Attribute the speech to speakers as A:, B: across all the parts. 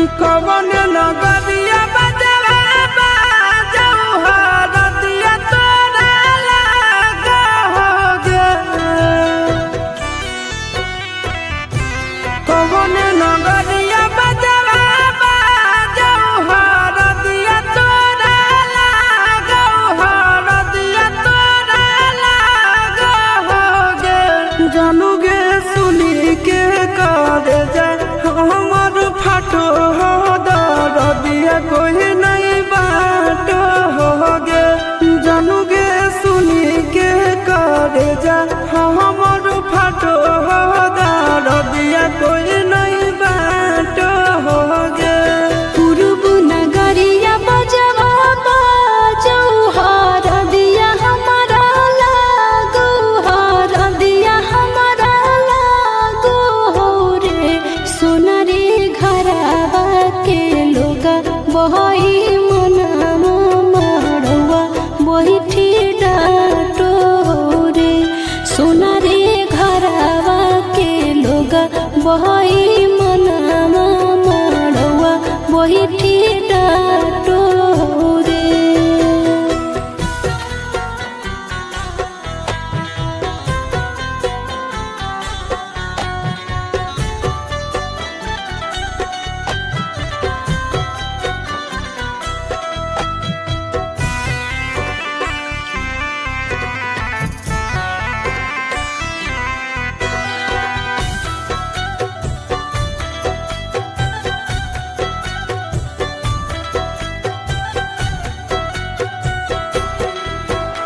A: कवन नगरिया बजवा बाजऊ हरदिया तोरा लागोगे। कवन नगरिया बजवा बाजऊ हरदिया तोरा लागोगे, हरदिया तोरा लागोगे। जानूगे सुनी के कर जाए हमर फाटो हो दरदिया कोई नहीं बाटो होगे। जानूगे सुनी के कर जाए हमर फाटो हो दरदिया कोई नहीं बाटो होगे।
B: पूर्व नगरिया बजवा बाजऊ हरदिया हमारा लागो, हरदिया हमारा लागो हो रे। सोना रे घरवा के लोगा बहई मनवा मड़वा बैठी डाटो हो रे। सोना रे घरवा के लोगा बहई मनवा मड़वा बैठी डाटो हो रे।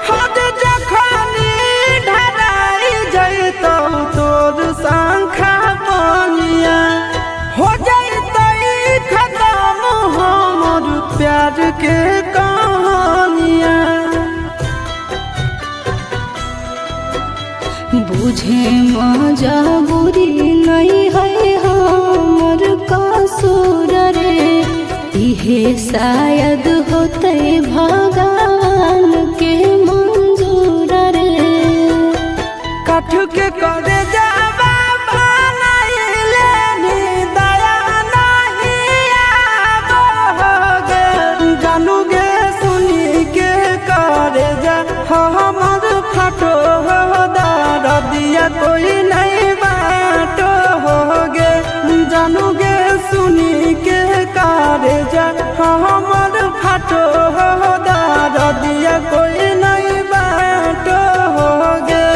A: हद जखनी ढराई जैतौ तोर शंखा बनिया, हो जैतै खत्म हमर प्यार के कहानिया।
B: बुझे मजबूरी नहीं है हमर कसूर रे। इहे शायद होते भगवान के मंजूर रे।
A: काठ के करे जावा बनाइले नी दया नहीं आवोगे। जानूगे सुनी के करे जा हमर फाटो हो दरदिया कोई नहीं बाटो होगे। जानूगे सुनी के करे जा हमर फाटो हो दरदिया कोई नहीं बाटो होगे।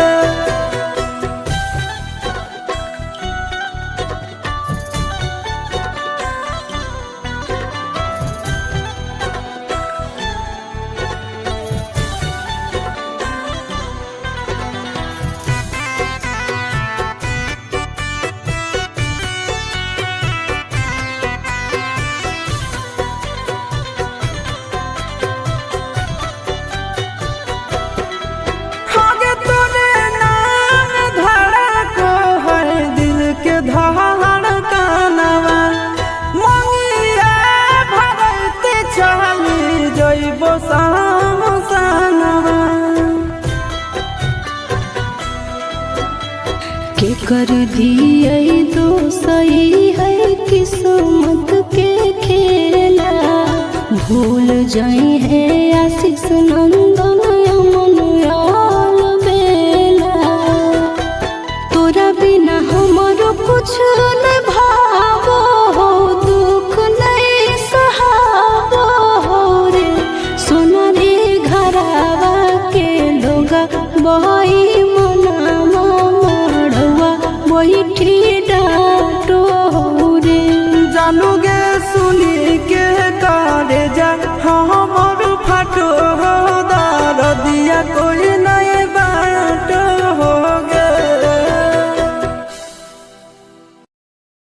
A: आगे तोरे नाम धड़को है दिल के धड़कनवा। मंगिया भरते चली जइबो सामसनवा।
B: के कर दिए दोसई है किस्मत के खेला। भूल जाई है आशीष नंदन अमन आल बेला। तोरा बिना हमरो कुछ न भावो हो, दुख नहीं सहावो हो रे। सोना रे घरवा के लोगा बहई मनवा मड़वा बैठी डाटो हो रे।
A: जानूगे सुनी के करे जा हमर फाटो हो दरदिया कोई